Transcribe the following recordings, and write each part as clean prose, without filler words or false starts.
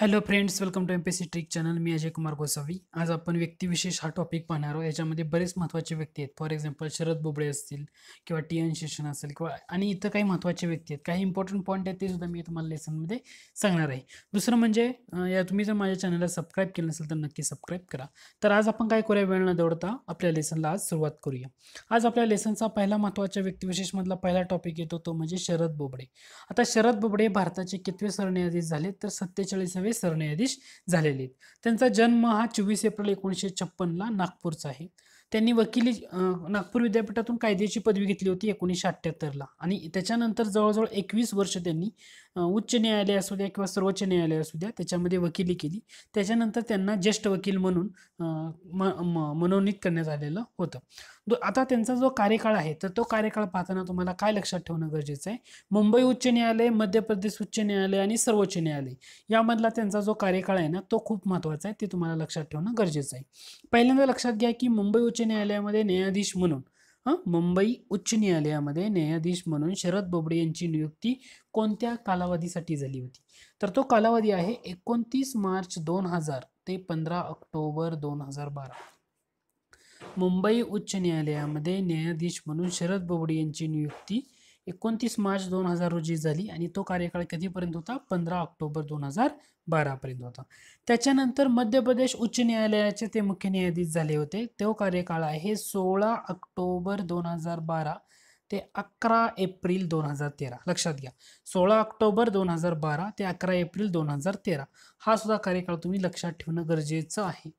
Hello friends, welcome to MPSC trick channel. मी अजय कुमार गोसावी. आज आपण व्यक्तिविशेष हा टॉपिक पाहणार आहोत. याच्यामध्ये बरेच महत्त्वाचे व्यक्ती आहेत. फॉर एक्झाम्पल शरद बोबडे असतील किंवा टी एन शेषन असेल किंवा आणि इतर काही महत्त्वाचे व्यक्ती आहेत. काही इंपॉर्टंट पॉईंट आहेत ते सुद्धा मी तुम्हाला लेसनमध्ये सांगणार आहे. दुसरं म्हणजे या तुम्ही जर माझ्या चॅनलला सबस्क्राईब केलं नसेल तर नक्की सबस्क्राईब करा. तर आज आपण काय करूया, वेळ न दौडता आपल्या लेसनला आज सुरुवात करूया. आज आपल्या लेसनचा पहिला महत्त्वाच्या व्यक्तिविशेषमधला पहिला टॉपिक येतो तो म्हणजे शरद बोबडे. आता शरद बोबडे भारताचे कितवे सरन्यायाधीश झाले तर 47वे सरन्यायाधीश झालेले आहेत. त्यांचा जन्म हा 24 एप्रिल 1956ला नागपूरचा आहे. त्यांनी वकिली नागपूर विद्यापीठातून कायद्याची पदवी घेतली होती 1978ला आणि त्याच्यानंतर जवळजवळ 21 वर्ष त्यांनी उच्च न्यायालय असू द्या किंवा सर्वोच्च न्यायालय असू द्या त्याच्यामध्ये वकिली केली. त्याच्यानंतर त्यांना ज्येष्ठ वकील म्हणून मनोनीत करण्यात आलेलं होतं. आता त्यांचा जो कार्यकाळ आहे तर तो कार्यकाळ पाहताना तुम्हाला काय लक्षात ठेवणं गरजेचं आहे, मुंबई उच्च न्यायालय, मध्य प्रदेश उच्च न्यायालय आणि सर्वोच्च न्यायालय यामधला त्यांचा जो कार्यकाळ आहे ना तो खूप महत्त्वाचा आहे. ते तुम्हाला लक्षात ठेवणं गरजेचं आहे. पहिल्यांदा लक्षात घ्या की मुंबई उच्च न्यायालयामध्ये न्यायाधीश म्हणून मुंबई उच्च न्यायालयामध्ये न्यायाधीश म्हणून शरद बोबडे यांची नियुक्ती कोणत्या कालावधीसाठी झाली होती तर तो कालावधी आहे 29 मार्च 2000 ते 15 ऑक्टोबर 2012. मुंबई उच्च न्यायालयामध्ये न्यायाधीश म्हणून शरद बोबडे यांची नियुक्ती 29 मार्च 2000 रोजी झाली आणि तो कार्यकाळ कधीपर्यंत होता, 15 ऑक्टोबर 2012 पर्यंत होता. त्याच्यानंतर मध्य प्रदेश उच्च न्यायालयाचे ते मुख्य न्यायाधीश झाले होते. तो कार्यकाळ आहे 16 ऑक्टोबर 2012 ते 11 एप्रिल 2013. लक्षात घ्या, 16 ऑक्टोबर 2012 ते 11 एप्रिल 2013 हा सुद्धा कार्यकाळ तुम्ही लक्षात ठेवणं गरजेचं आहे.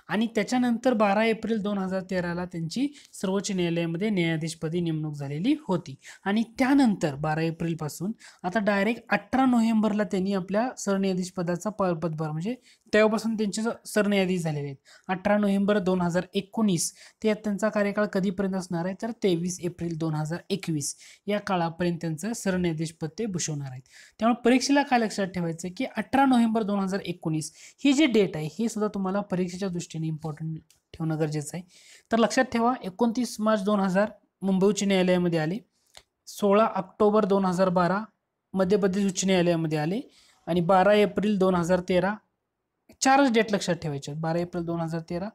आणि त्याच्यानंतर 12 एप्रिल 2013ला त्यांची सर्वोच्च न्यायालयामध्ये न्यायाधीशपदी नेमणूक झालेली होती. आणि त्यानंतर 12 एप्रिलपासून आता डायरेक्ट 18 नोव्हेंबरला त्यांनी आपल्या सरन्यायाधीश पदाचा पदभार म्हणजे तेव्हापासून त्यांचे सरन्यायाधीश झालेले आहेत. 18 नोव्हेंबर 2019 ते त्यांचा कार्यकाळ कधीपर्यंत असणार आहे तर 23 एप्रिल 2021 या काळापर्यंत त्यांचं सरन्यायाधीशपद ते भूषवणार आहेत. त्यामुळे परीक्षेला काय लक्षात ठेवायचं की 18 नोव्हेंबर 2019 ही जी डेट आहे हे सुद्धा तुम्हाला परीक्षेच्या दृष्टीने इम्पॉर्टंट ठेवणं गरजेचं आहे. तर लक्षात ठेवा, 29 मार्च 2000 मुंबई उच्च न्यायालयामध्ये आले, 16 ऑक्टोबर 2012 मध्य प्रदेश उच्च न्यायालयामध्ये आले आणि 12 एप्रिल 2013 चारच डेट लक्षात ठेवायचे. 12 एप्रिल 2013,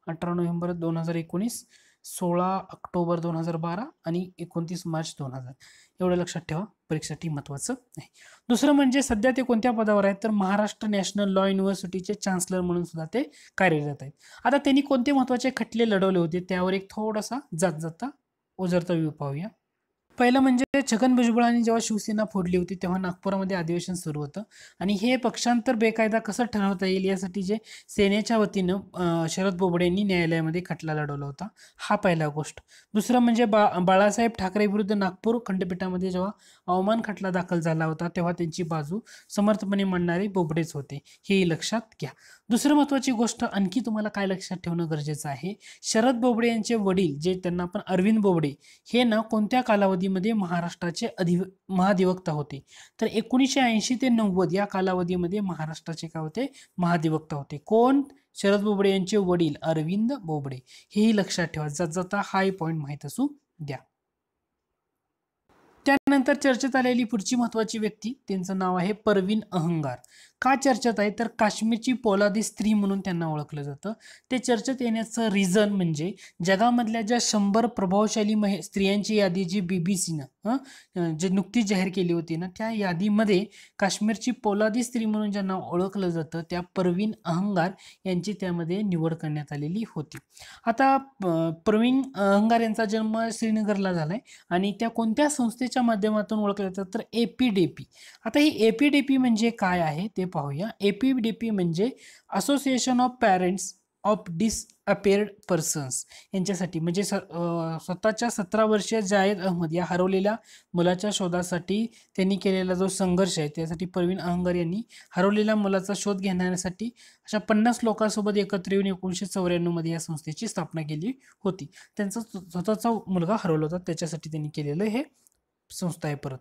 18 नोव्हेंबर 2019, 16 ऑक्टोबर 2012 आणि 29 मार्च 2000 एवढं लक्षात ठेवा, परीक्षेसाठी महत्त्वाचं आहे. दुसरं म्हणजे सध्या ते कोणत्या पदावर आहेत तर महाराष्ट्र नॅशनल लॉ युनिव्हर्सिटीचे चान्सलर म्हणून सुद्धा ते कार्यरत आहेत. आता त्यांनी कोणते महत्त्वाचे खटले लढवले होते त्यावर एक थोडासा जाता ओझरता व्ह्यू पाहूया. पहिलं म्हणजे छगन भुजबळांनी जेव्हा शिवसेना फोडली होती तेव्हा नागपुरामध्ये अधिवेशन सुरू होतं आणि हे पक्षांतर बेकायदा कसं ठरवता येईल यासाठी जे सेनेच्या वतीनं शरद बोबडे यांनी न्यायालयामध्ये खटला लढवला होता, हा पहिला गोष्ट. दुसरं म्हणजे बाळासाहेब ठाकरे विरुद्ध नागपूर खंडपीठामध्ये जेव्हा अवमान खटला दाखल झाला होता तेव्हा त्यांची बाजू समर्थपणे मांडणारे बोबडेच होते, हे लक्षात घ्या. दुसरं महत्त्वाची गोष्ट आणखी तुम्हाला काय लक्षात ठेवणं गरजेचं आहे, शरद बोबडे यांचे वडील जे त्यांना आपण अरविंद बोबडे हे ना कोणत्या कालावधीमध्ये महाराष्ट्राचे महाधिवक्ता होते तर 1980 ते 90 या कालावधीमध्ये महाराष्ट्राचे काय होते, महाधिवक्ता होते. कोण? शरद बोबडे यांचे वडील अरविंद बोबडे. हेही लक्षात ठेवा, जाता हाय पॉईंट माहीत असू द्या. त्यानंतर चर्चेत आलेली पुढची महत्त्वाची व्यक्ती त्यांचं नाव आहे परवीन अहंगार. का चर्चेत आहे तर काश्मीरची पोलादी स्त्री म्हणून त्यांना ओळखलं जातं. ते चर्चेत येण्याचं रिझन म्हणजे जगामधल्या ज्या 100 प्रभावशाली स्त्रियांची यादी जी BBCनं जे नुकतीच जाहीर केली होती ना त्या यादीमध्ये काश्मीरची पोलादी स्त्री म्हणून ज्यांना ओळखलं जातं त्या परवीन अहंगार यांची त्यामध्ये निवड करण्यात आलेली होती. आता परवीन अहंगार यांचा जन्म श्रीनगरला झालाय आणि त्या कोणत्या संस्थेच्या माध्यमातून ओळखलं जातं तर APDP. आता ही APDP म्हणजे काय आहे ते पाहूया. APDP म्हणजे association of parents of disappeared persons यांच्यासाठी म्हणजे स्वतःच्या 17 वर्षीय जायद अहमद या हरवलेल्या मुलाच्या शोधासाठी त्यांनी केलेला जो संघर्ष आहे त्यासाठी परवीन अहंगार यांनी हरवलेल्या मुलाचा शोध घेण्यासाठी अशा 50 लोकांसोबत एकत्र येऊन 1994 मध्ये या संस्थेची स्थापना केली होती. त्यांचा स्वतःचा मुलगा हरवला होता त्याच्यासाठी त्यांनी केलेलं हे संस्था आहे. परत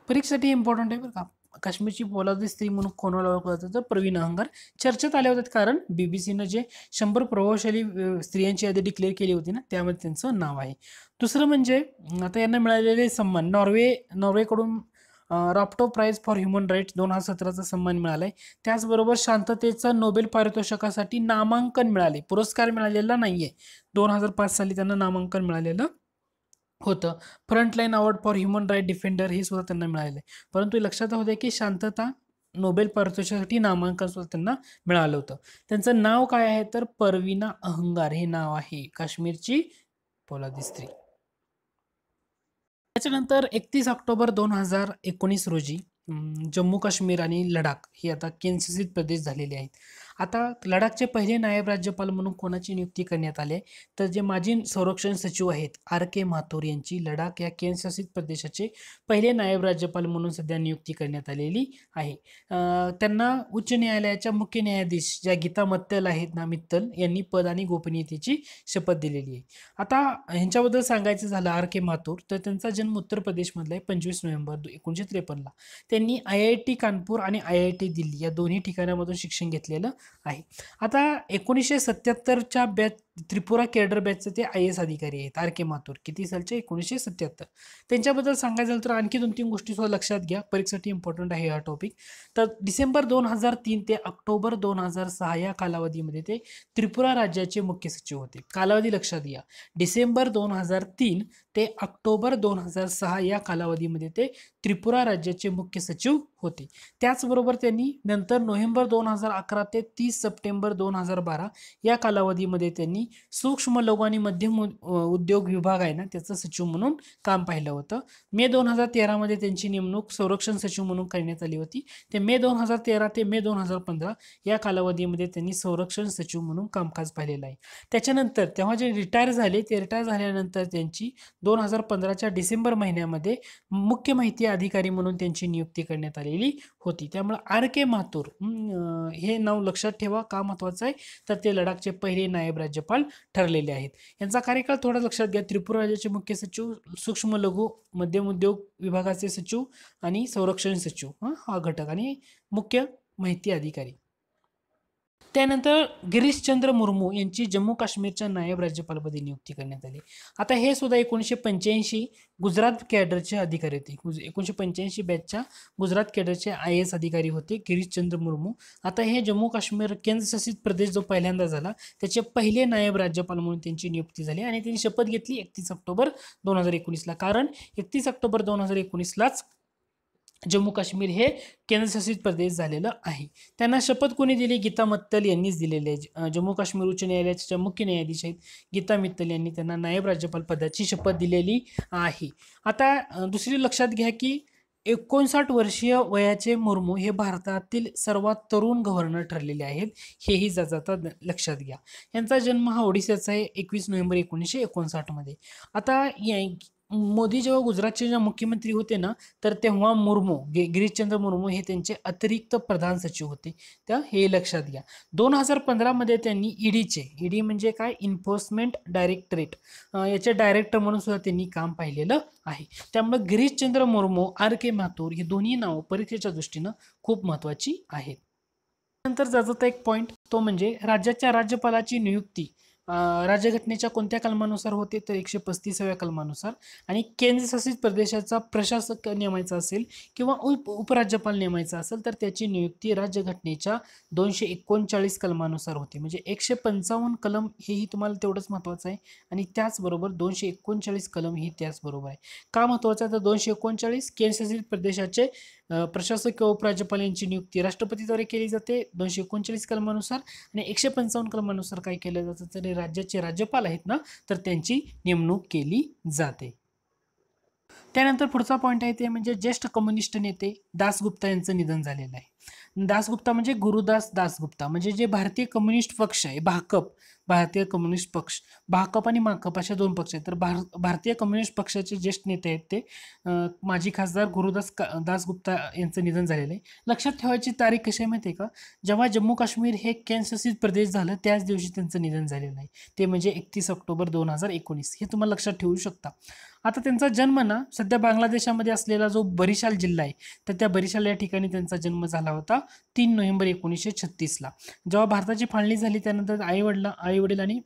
परीक्षेसाठी इम्पॉर्टंट आहे बरं का. काश्मीरची पोलादी स्त्री म्हणून कोणाला ओळखलं जातं तर परवीन अहंगार चर्चेत आले होते कारण BBCनं जे 100 प्रभावशाली स्त्रियांची यादी डिक्लेअर केली होती ना त्यामध्ये त्यांचं नाव आहे. दुसरं म्हणजे आता यांना मिळालेले सन्मान नॉर्वेकडून रॉफ्टो प्राइज फॉर ह्युमन राईट्स 2017चा सन्मान मिळालाय. त्याचबरोबर शांततेचा नोबेल पारितोषिकासाठी नामांकन मिळाले, पुरस्कार मिळालेला नाहीये. 2005 साली त्यांना नामांकन मिळालेलं होतं. Frontline award for human right defender हे सुद्धा त्यांना मिळालेलं आहे. परंतु लक्षात होते की शांतता नोबेल पारितोषिकासाठी नामांकन सुद्धा त्यांना मिळालं होतं. त्यांचं नाव काय आहे तर परवीना अहंगार हे नाव आहे, काश्मीरची पोलादी स्त्री. त्याच्यानंतर 31 ऑक्टोबर 2019 रोजी जम्मू काश्मीर आणि लडाख हे आता केंद्रशासित प्रदेश झालेले आहेत. आता लडाखचे पहिले नायब राज्यपाल म्हणून कोणाची नियुक्ती करण्यात आली आहे तर जे माजी संरक्षण सचिव आहेत RK माथुर यांची लडाख या केंद्रशासित प्रदेशाचे पहिले नायब राज्यपाल म्हणून सध्या नियुक्ती करण्यात आलेली आहे. त्यांना उच्च न्यायालयाच्या मुख्य न्यायाधीश ज्या गीता मित्तल आहेत ना, मित्तल यांनी पद आणि गोपनीयतेची शपथ दिलेली आहे. आता ह्यांच्याबद्दल सांगायचं झालं RK माथुर तर त्यांचा जन्म उत्तर प्रदेशमधला आहे 25 नोव्हेंबर 1953ला. त्यांनी IIT कानपूर आणि IIT दिल्ली या दोन्ही ठिकाणामधून शिक्षण घेतलेलं आहे. आता 1977च्या बॅच त्रिपुरा केडर बॅचचे ते IAS अधिकारी आहेत RK माथुर. किती सालचे? 1977. त्यांच्याबद्दल सांगायचं झालं तर आणखी 2-3 गोष्टी सुद्धा लक्षात घ्या, परीक्षेसाठी इम्पॉर्टंट आहे हा टॉपिक. तर डिसेंबर 2003 ते ऑक्टोबर 2006 या कालावधीमध्ये ते त्रिपुरा राज्याचे मुख्य सचिव होते. कालावधी लक्षात घ्या, डिसेंबर 2003 ते ऑक्टोबर 2006 या कालावधीमध्ये ते त्रिपुरा राज्याचे मुख्य सचिव होते. त्याचबरोबर त्यांनी नंतर नोव्हेंबर 2011 ते 30 सप्टेंबर 2012 या कालावधीमध्ये त्यांनी सूक्ष्म लघु आणि मध्यम उद्योग विभाग आहे ना त्याचं सचिव म्हणून काम पाहिलं होतं. मे 2013 मध्ये त्यांची नेमणूक संरक्षण सचिव म्हणून करण्यात आली होती. ते मे 2013 ते मे 2015 या कालावधीमध्ये त्यांनी संरक्षण सचिव म्हणून कामकाज पाहिलेलं आहे. त्याच्यानंतर तेव्हा जे रिटायर झाले ते रिटायर झाल्यानंतर त्यांची 2015च्या डिसेंबर महिन्यामध्ये मुख्य माहिती अधिकारी म्हणून त्यांची नियुक्ती करण्यात आलेली होती. त्यामुळे RK माथुर हे नाव लक्षात ठेवा, का महत्वाचं आहे तर ते लडाखचे पहिले नायब राज्यपाल ठरलेले आहेत. यांचा कार्यकाळ थोडा लक्षात घ्या, त्रिपुरा राज्याचे मुख्य सचिव, सूक्ष्म लघु मध्यम उद्योग विभागाचे सचिव आणि संरक्षण सचिव हा घटक आणि मुख्य माहिती अधिकारी. त्यानंतर गिरीशचंद्र मुर्मू यांची जम्मू काश्मीरच्या नायब राज्यपालपदी नियुक्ती करण्यात आली. आता हे सुद्धा 1985 गुजरात कॅडरचे अधिकारी होते. 1985 बॅचच्या गुजरात कॅडरचे IAS अधिकारी होते गिरीशचंद्र मुर्मू. आता हे जम्मू काश्मीर केंद्रशासित प्रदेश जो पहिल्यांदा झाला त्याचे पहिले नायब राज्यपाल म्हणून त्यांची नियुक्ती झाली आणि त्यांनी शपथ घेतली 31 ऑक्टोबर 2019ला. कारण 31 ऑक्टोबर 2019लाच जम्मू काश्मीर हे केंद्रशासित प्रदेश झालेलं आहे. त्यांना शपथ कोणी दिली? गीता मित्तल यांनीच दिलेली आहे. जम्मू काश्मीर उच्च न्यायालयाच्या मुख्य न्यायाधीश आहेत गीता मित्तल यांनी त्यांना नायब राज्यपाल पदाची शपथ दिलेली आहे. आता दुसरी लक्षात घ्या की 59 वर्षीय वयाचे मुर्मू हे भारतातील सर्वात तरुण गव्हर्नर ठरलेले आहेत, हेही जाता लक्षात घ्या. यांचा जन्म हा ओडिशाचा आहे 21 नोव्हेंबर 1959 मध्ये. आता मोदी जेव्हा गुजरातचे जे मुख्यमंत्री होते ना तर तेव्हा मुर्मू गिरीशचंद्र मुर्मू हे त्यांचे अतिरिक्त प्रधान सचिव होते. तर हे लक्षात घ्या. 2015 मध्ये त्यांनी ईडी म्हणजे काय, इन्फोर्समेंट डायरेक्टरेट याचे डायरेक्टर म्हणून सुद्धा त्यांनी काम पाहिलेलं आहे. त्यामुळे गिरीशचंद्र मुर्मू RK माथुर ही दोन्ही नावं परीक्षेच्या दृष्टीनं खूप महत्त्वाची आहेत. नंतर जाता एक पॉईंट तो म्हणजे राज्याच्या राज्यपालाची नियुक्ती राज्यघटनेच्या कोणत्या कलमानुसार होते तर 135व्या कलमानुसार. आणि केंद्रशासित प्रदेशाचा प्रशासक नेमायचा असेल किंवा उपराज्यपाल नेमायचा असेल तर त्याची नियुक्ती राज्यघटनेच्या 239 कलमानुसार होते. म्हणजे 155 कलम हेही तुम्हाला तेवढंच महत्त्वाचं आहे आणि त्याचबरोबर 239 कलम ही त्याचबरोबर आहे. का महत्त्वाचं आहे तर 239 केंद्रशासित प्रदेशाचे प्रशासक किंवा उपराज्यपाल यांची नियुक्ती राष्ट्रपतीद्वारे केली जाते 239 कलमानुसार आणि 155 कलमानुसार काय केलं जातं तर राज्याचे राज्यपाल आहेत ना तर त्यांची नेमणूक केली जाते. त्यानंतर पुढचा पॉईंट आहे ते म्हणजे ज्येष्ठ कम्युनिस्ट नेते दासगुप्ता यांचं निधन झालेलं आहे. दासगुप्ता म्हणजे गुरुदास दासगुप्ता, म्हणजे जे भारतीय कम्युनिस्ट पक्ष आहे भारतीय कम्युनिस्ट पक्ष, भाकप आणि माकप अशा दोन पक्ष आहेत. तर भारतीय कम्युनिस्ट पक्षाचे ज्येष्ठ नेते आहेत ते माजी खासदार गुरुदास दासगुप्ता यांचं निधन झालेलं आहे. लक्षात ठेवायची तारीख कशी आहे माहिती आहे का, जेव्हा जम्मू काश्मीर हे केंद्रशासित प्रदेश झालं त्याच दिवशी त्यांचं निधन झालेलं आहे. ते म्हणजे 31 ऑक्टोबर 2019 हे तुम्हाला लक्षात ठेवू शकता. आता त्यांचा जन्म ना सध्या बांगलादेशामध्ये असलेला जो बरिशाल जिल्हा आहे तर त्या बरिशाल या ठिकाणी त्यांचा जन्म झाला होता 3 नोव्हेंबर 1936ला. जेव्हा भारताची फाळणी झाली त्यानंतर आई वडील आणि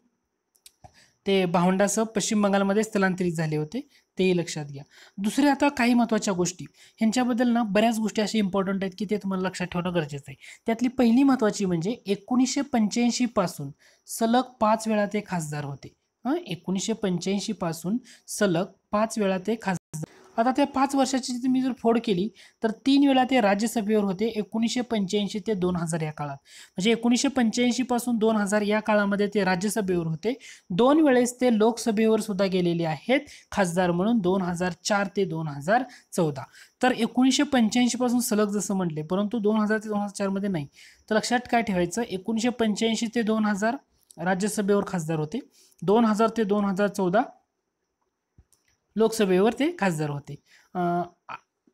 ते भावंडासह पश्चिम बंगालमध्ये स्थलांतरित झाले होते, तेही लक्षात घ्या. दुसरे आता काही महत्त्वाच्या गोष्टी ह्यांच्याबद्दल ना बऱ्याच गोष्टी अशा इम्पॉर्टंट आहेत की ते तुम्हाला लक्षात ठेवणं गरजेचं आहे. त्यातली पहिली महत्त्वाची म्हणजे 1985 पासून सलग 5 वेळा ते खासदार होते. 1985 पासून सलग 5 वेळा ते खासदार. आता त्या 5 वर्षाची तुम्ही जर फोड केली तर 3 वेळा ते राज्यसभेवर होते 1985 ते 2000 या काळात. म्हणजे 1985 पासून 2000 या काळामध्ये ते राज्यसभेवर होते. 2 वेळेस ते लोकसभेवर सुद्धा गेलेले आहेत खासदार म्हणून 2004 ते 2014. तर 1985 पासून सलग जसं म्हटले, परंतु 2000 ते 2004 मध्ये नाही. तर लक्षात काय ठेवायचं, 1985 ते 2000 राज्यसभेवर खासदार होते, 2000 ते 2014 लोकसभेवर ते खासदार होते.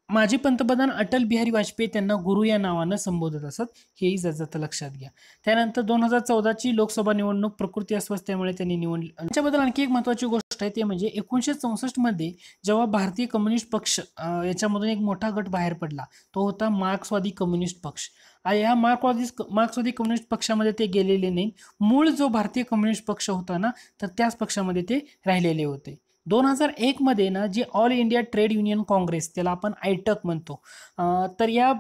माजी पंतप्रधान अटल बिहारी वाजपेयी त्यांना गुरु या नावानं संबोधत असत, हेही जातं लक्षात घ्या. त्यानंतर 2014ची लोकसभा निवडणूक प्रकृती अस्वस्थतेमुळे त्यांनी निवडली. त्याच्याबद्दल आणखी एक महत्त्वाची गोष्ट आहे ते म्हणजे 1964 मध्ये जेव्हा भारतीय कम्युनिस्ट पक्ष याच्यामधून एक मोठा गट बाहेर पडला, तो होता मार्क्सवादी कम्युनिस्ट पक्ष. या मार्क्सवादी कम्युनिस्ट पक्षामध्ये ते गेलेले नाही. मूळ जो भारतीय कम्युनिस्ट पक्ष होता ना, तर त्याच पक्षामध्ये ते राहिलेले होते. 2001 मध्ये ना जी All India Trade Union Congress, त्याला आपण आयटक म्हणतो, तर या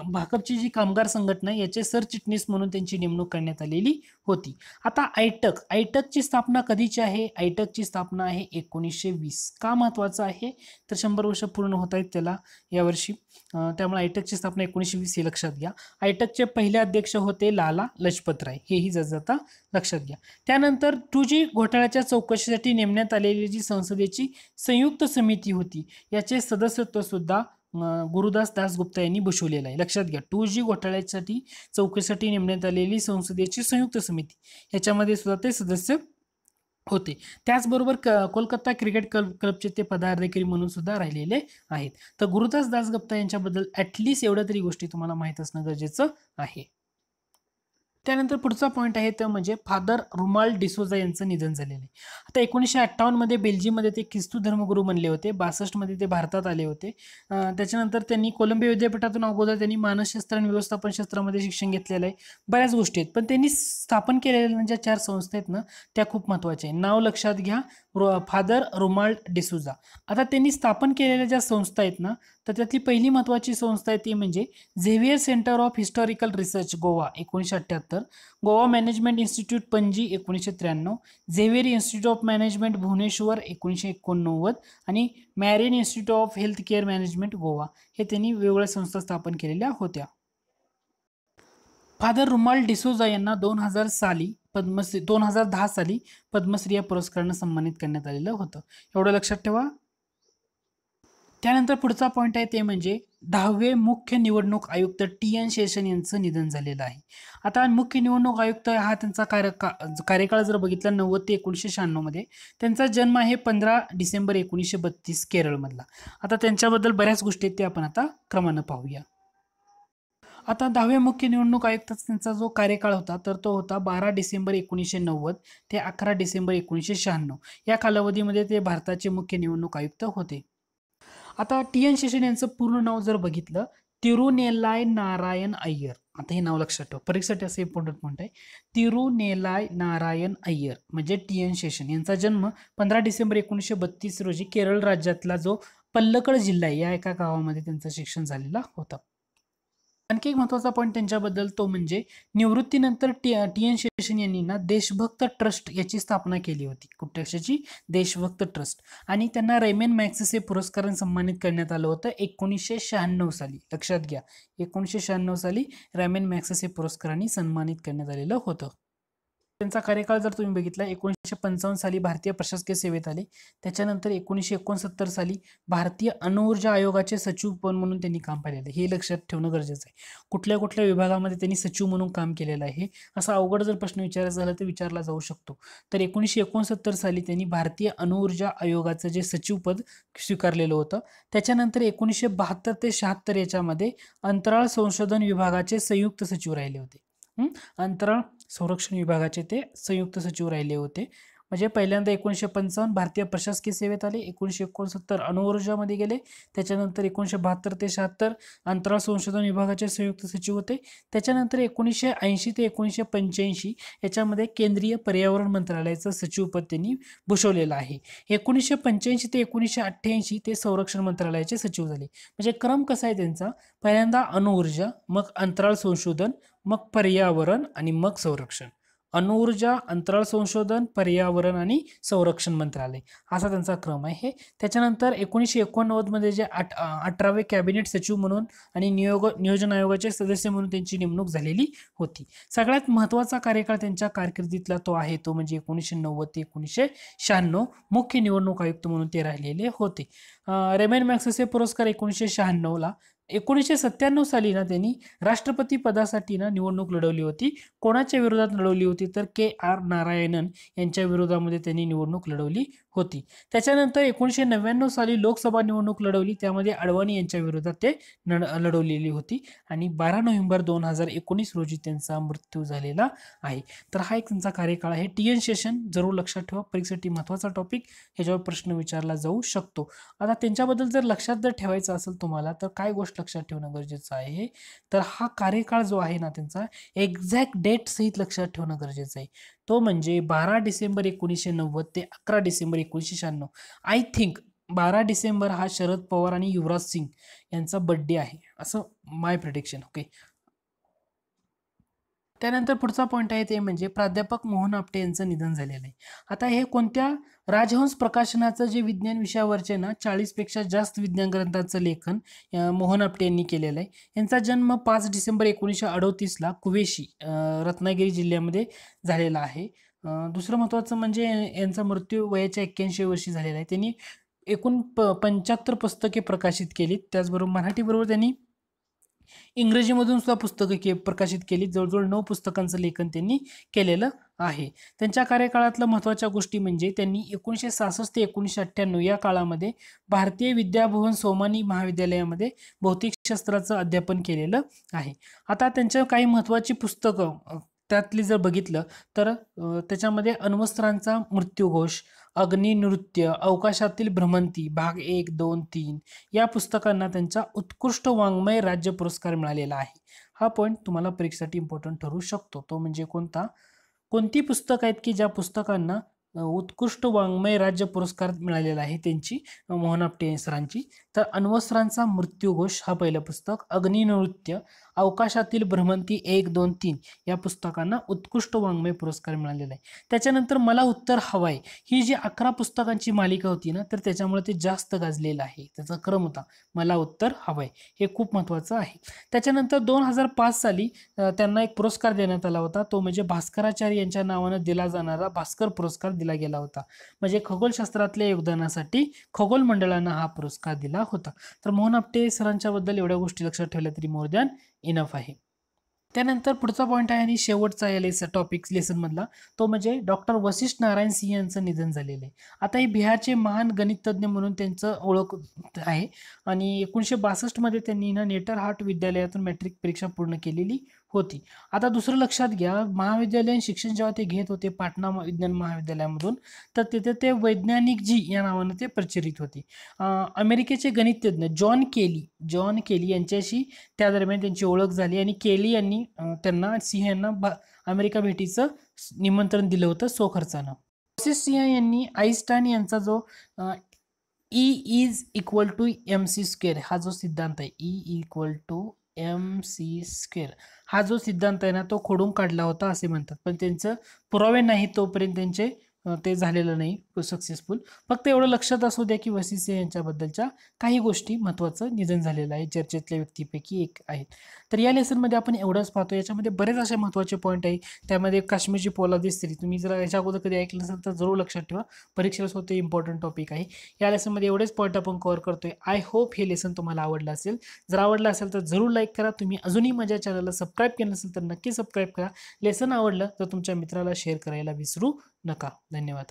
भाकपची जी कामगार संघटना याचे सरचिटणीस म्हणून त्यांची नेमणूक करण्यात आलेली होती. आता आयटकची स्थापना कधीची आहे? आयटकची स्थापना आहे 1920. का महत्वाचं आहे तर 100 वर्ष पूर्ण होत आहेत त्याला यावर्षी, त्यामुळे आयटकची स्थापना 1920 हे लक्षात घ्या. आयटकचे पहिले अध्यक्ष होते लाला लजपत राय, हेही जाता लक्षात घ्या. त्यानंतर 2G घोटाळ्याच्या चौकशीसाठी नेमण्यात आलेली जी संसदेची संयुक्त समिती होती, याचे सदस्यत्व सुद्धा गुरुदास दासगुप्ता यांनी भूषवलेलं आहे. लक्षात घ्या, 2G घोटाळ्यासाठी चौकशीसाठी नेमण्यात आलेली संसदेची संयुक्त समिती, याच्यामध्ये सुद्धा ते सदस्य होते. त्याचबरोबर कोलकाता क्रिकेट क्लबचे ते पदाधिकारी म्हणून सुद्धा राहिलेले आहेत. तर गुरुदास दासगुप्ता यांच्याबद्दल ॲटलिस्ट एवढ्या तरी गोष्टी तुम्हाला माहीत असणं गरजेचं आहे. त्यानंतर पुढचा पॉईंट आहे ते म्हणजे फादर रुमाल्ड डिसोजा यांचं निधन झालेलं आहे. आता 1958 मध्ये बेल्जियममध्ये ते ख्रिस्तू धर्मगुरू बनले होते. 62 मध्ये ते भारतात आले होते. त्याच्यानंतर त्यांनी कोलंबिया विद्यापीठातून अगोदर त्यांनी मानसशास्त्र आणि व्यवस्थापन शास्त्रामध्ये शिक्षण घेतलेलं आहे. बऱ्याच गोष्टी आहेत, पण त्यांनी स्थापन केलेल्या ज्या 4 संस्था आहेत ना, त्या खूप महत्त्वाच्या आहेत. नाव लक्षात घ्या, फादर रुमाल्ड डिसोजा. आता त्यांनी स्थापन केलेल्या ज्या संस्था आहेत ना, तर त्यातली पहिली महत्त्वाची संस्था आहे ती म्हणजे Xavier Centre of Historical Research Goa 1978, Goa Management Institute Panaji 1993, Xavier Institute of Management Bhubaneswar 1989 आणि Marine Institute of Health Care Management Goa, हे त्यांनी वेगवेगळ्या संस्था स्थापन केलेल्या होत्या. फादर रुमाल्ड डिसोजा यांना 2010 साली पद्मश्री या पुरस्कारानं सन्मानित करण्यात आलेलं होतं. एवढं लक्षात ठेवा. त्यानंतर पुढचा पॉईंट आहे ते म्हणजे 10वे मुख्य निवडणूक आयुक्त TN शेषन यांचं निधन झालेलं आहे. आता मुख्य निवडणूक आयुक्त हा त्यांचा कार्यकाळ जर बघितला 90 ते 1996 मध्ये. त्यांचा जन्म आहे 15 डिसेंबर 1932 केरळमधला. आता त्यांच्याबद्दल बऱ्याच गोष्टी आहेत ते आपण आता क्रमानं पाहूया. आता 10वे मुख्य निवडणूक आयुक्ताचा त्यांचा जो कार्यकाळ होता तर तो होता 12 डिसेंबर 1990 ते 11 डिसेंबर 1996. या कालावधीमध्ये ते भारताचे मुख्य निवडणूक आयुक्त होते. आता TN शेषन यांचं पूर्ण नाव जर बघितलं, तिरुनेलाई नारायण अय्यर. आता हे नाव लक्षात ठेवा, परीक्षेसाठी असं इम्पॉर्टंट पॉईंट आहे. तिरुनेलाई नारायण अय्यर म्हणजे TN शेषन यांचा जन्म 15 डिसेंबर 1932 रोजी केरळ राज्यातला जो पल्लकड जिल्हा आहे या एका गावामध्ये त्यांचं शिक्षण झालेलं होतं. आणखी एक महत्त्वाचा पॉईंट त्यांच्याबद्दल तो म्हणजे निवृत्तीनंतर TN शेषन यांनी ना देशभक्त ट्रस्ट याची स्थापना केली होती. कुठल्याची? देशभक्त ट्रस्ट. आणि त्यांना रेमन मॅग्सेसे पुरस्काराने सन्मानित करण्यात आलं होतं 1996 साली. लक्षात घ्या, 1996 साली रेमन मॅग्सेसे पुरस्काराने सन्मानित करण्यात आलेलं होतं. त्यांचा कार्यकाळ जर तुम्ही बघितला 1955 साली भारतीय प्रशासकीय सेवेत आले. त्याच्यानंतर 1969 साली भारतीय अणुऊर्जा आयोगाचे सचिव म्हणून त्यांनी काम पाहिलेलं, हे लक्षात ठेवणं गरजेचं आहे. कुठल्या कुठल्या विभागामध्ये त्यांनी सचिव म्हणून काम केलेलं आहे, असा अवघड जर प्रश्न विचारायचा झाला तर विचारला जाऊ शकतो. तर 1969 साली त्यांनी भारतीय अणुऊर्जा आयोगाचं जे सचिवपद स्वीकारलेलं होतं. त्याच्यानंतर 1972 ते 76 याच्यामध्ये अंतराळ संशोधन विभागाचे संयुक्त सचिव राहिले होते. अंतराळ संरक्षण विभागाचे ते संयुक्त सचिव राहिले होते. म्हणजे पहिल्यांदा 1955 भारतीय प्रशासकीय सेवेत आले, 1969 अणुऊर्जामध्ये गेले, त्याच्यानंतर 1972 ते 76 अंतराळ संशोधन विभागाचे संयुक्त सचिव होते, त्याच्यानंतर 1980 ते 1985 याच्यामध्ये केंद्रीय पर्यावरण मंत्रालयाचं सचिवपद त्यांनी भूषवलेलं आहे. 1985 ते 1988 ते संरक्षण मंत्रालयाचे सचिव झाले. म्हणजे क्रम कसा आहे त्यांचा, पहिल्यांदा अणुऊर्जा, मग अंतराळ संशोधन, मग पर्यावरण आणि मग संरक्षण. अणुऊर्जा, अंतराळ संशोधन, पर्यावरण आणि संरक्षण मंत्रालय असा त्यांचा क्रम आहे. त्याच्यानंतर 1989 मध्ये जे 18वे कॅबिनेट सचिव म्हणून आणि नियोजन आयोगाचे सदस्य म्हणून त्यांची नेमणूक झालेली होती. सगळ्यात महत्त्वाचा कार्यकाळ त्यांच्या कारकिर्दीतला तो आहे, तो म्हणजे 1990 ते 1996 मुख्य निवडणूक आयुक्त म्हणून ते राहिलेले होते. रेमन मॅग्सेसे पुरस्कार 1996ला. 1997 साली ना त्यांनी राष्ट्रपती पदासाठी ना निवडणूक लढवली होती. कोणाच्या विरोधात लढवली होती तर के.आर. नारायणन यांच्या विरोधामध्ये त्यांनी निवडणूक लढवली होती. त्याच्यानंतर 1999 साली लोकसभा निवडणूक लढवली, त्यामध्ये अडवाणी यांच्या विरोधात ते लढवलेली होती आणि 12 नोव्हेंबर 2019 रोजी त्यांचा मृत्यू झालेला आहे. तर हा एक त्यांचा कार्यकाळ आहे. TN सेशन जरूर लक्षात ठेवा, परीक्षेसाठी महत्त्वाचा टॉपिक, ह्याच्यावर प्रश्न विचारला जाऊ शकतो. आता त्यांच्याबद्दल जर लक्षात जर ठेवायचं असेल तुम्हाला तर काय गोष्ट लक्षात ठेवणं गरजेचं आहे, तर हा कार्यकाळ जो आहे ना त्यांचा एक्झॅक्ट डेट सहित लक्षात ठेवणं गरजेचं आहे. तो म्हणजे 12 डिसेंबर 1990 ते 11 डिसेंबर 1996. आय थिंक 12 डिसेंबर हा शरद पवार आणि युवराज सिंग यांचा बर्थडे आहे, असं माय प्रेडिक्शन. ओके. त्यानंतर पुढचा पॉईंट आहे ते म्हणजे प्राध्यापक मोहन आपटे यांचं निधन झालेलं आहे. आता हे कोणत्या राजहंस प्रकाशनाचं जे विज्ञान विषयावरचे ना 40 पेक्षा जास्त विज्ञान ग्रंथांचं लेखन मोहन आपटे यांनी केलेलं आहे. यांचा जन्म 5 डिसेंबर 1938ला कुवेशी रत्नागिरी जिल्ह्यामध्ये झालेला आहे. दुसरं महत्त्वाचं म्हणजे यांचा मृत्यू वयाच्या 81 वर्षी झालेला आहे. त्यांनी एकूण 75 पुस्तके प्रकाशित केली, त्याचबरोबर मराठीबरोबर त्यांनी इंग्रजीमधून सुद्धा पुस्तकं प्रकाशित केली. जवळजवळ 9 पुस्तकांचं लेखन त्यांनी केलेलं आहे. त्यांच्या कार्यकाळातल्या महत्त्वाच्या गोष्टी म्हणजे त्यांनी 1966 ते 1998 या काळामध्ये भारतीय विद्याभवन सोमानी महाविद्यालयामध्ये भौतिकशास्त्राचं अध्यापन केलेलं आहे. आता त्यांच्या काही महत्त्वाची पुस्तकं त्यातली जर बघितलं तर त्याच्यामध्ये अण्वस्त्रांचा मृत्यूघोष, अग्निनृत्य, अवकाशातील भ्रमंती भाग 1, 2, 3 या पुस्तकांना त्यांचा उत्कृष्ट वाङ्मय राज्य पुरस्कार मिळालेला आहे. हा पॉईंट तुम्हाला परीक्षेसाठी इम्पॉर्टंट ठरू शकतो. तो म्हणजे कोणती पुस्तकं आहेत की ज्या पुस्तकांना उत्कृष्ट वाङ्मय राज्य पुरस्कार मिळालेला आहे त्यांची, मोहन आपटे सरांची. तर अण्वस्त्रांचा मृत्यूघोष हा पहिलं पुस्तक, अग्निनृत्य, अवकाशातील भ्रमंती 1, 2, 3 या पुस्तकांना उत्कृष्ट वाङ्मय पुरस्कार मिळालेला आहे. त्याच्यानंतर मला उत्तर हवंय ही जी 11 पुस्तकांची मालिका होती ना, तर त्याच्यामुळे ते जास्त गाजलेलं आहे. त्याचा क्रम होता मला उत्तर हवंय, हे खूप महत्त्वाचं आहे. त्याच्यानंतर 2005 साली त्यांना एक पुरस्कार देण्यात आला होता, तो म्हणजे भास्कराचार्य यांच्या नावानं दिला जाणारा भास्कर पुरस्कार दिला गेला होता. म्हणजे खगोलशास्त्रातल्या योगदानासाठी खगोल मंडळानं हा पुरस्कार दिला होता. तर मोहन आपटे सरांच्या बद्दल एवढ्या गोष्टी लक्षात ठेवल्या तरी मोर दॅन इनफ आहे. त्यानंतर पुढचा पॉईंट आहे आणि शेवटचा या टॉपिक लेसन मधला, तो म्हणजे डॉक्टर वशिष्ठ नारायण सिंह यांचं निधन झालेलं आहे. आता हे बिहारचे महान गणितज्ञ म्हणून त्यांचं ओळख आहे आणि 1962 मध्ये त्यांनी ना नेटरहाट विद्यालयातून मॅट्रिक परीक्षा पूर्ण केलेली होती. आता दुसरं लक्षात घ्या, महाविद्यालयीन शिक्षण जेव्हा ते घेत होते पाटणा विज्ञान महाविद्यालयामधून, तर तिथे ते वैज्ञानिक जी या नावानं ते प्रचलित होते. अमेरिकेचे गणितज्ञ जॉन केली यांच्याशी त्या दरम्यान त्यांची ओळख झाली आणि केली यांनी त्यांना सिंह यांना अमेरिका भेटीचं निमंत्रण दिलं होतं स्वखर्चानं. वशिष्ठ सिंह यांनी आईन्स्टाईन यांचा जो E=mc² हा जो सिद्धांत आहे, E=mc² हा जो सिद्धांत आहे ना, तो खोडून काढला होता असे म्हणतात. पण त्यांचं पुरावे नाही तोपर्यंत त्यांचे ते झालेलं नाही सक्सेसफुल. फक्त एवढं लक्षात असू द्या की वशिष्ठ सिंह यांच्याबद्दलच्या काही गोष्टी महत्त्वाचं निधन झालेलं आहे, चर्चेतल्या व्यक्तीपैकी एक आहेत. तर या लेसनमध्ये आपण एवढंच पाहतो. याच्यामध्ये बरेच असे महत्त्वाचे पॉईंट आहे. त्यामध्ये काश्मीरची पोलादी स्त्री, तुम्ही जर याच्या अगोदर कधी ऐकलं असेल तर जरूर लक्षात ठेवा, परीक्षेला स्वतः इम्पॉर्टंट टॉपिक आहे. या लेसनमध्ये एवढेच पॉईंट आपण कव्हर करतोय. आय होप हे लेसन तुम्हाला आवडलं असेल. जर आवडलं असेल तर जरूर लाईक करा. तुम्ही अजूनही माझ्या चॅनलला सबस्क्राईब केलं नसेल तर नक्की सबस्क्राईब करा. लेसन आवडलं तर तुमच्या मित्राला शेअर करायला विसरू नका. धन्यवाद.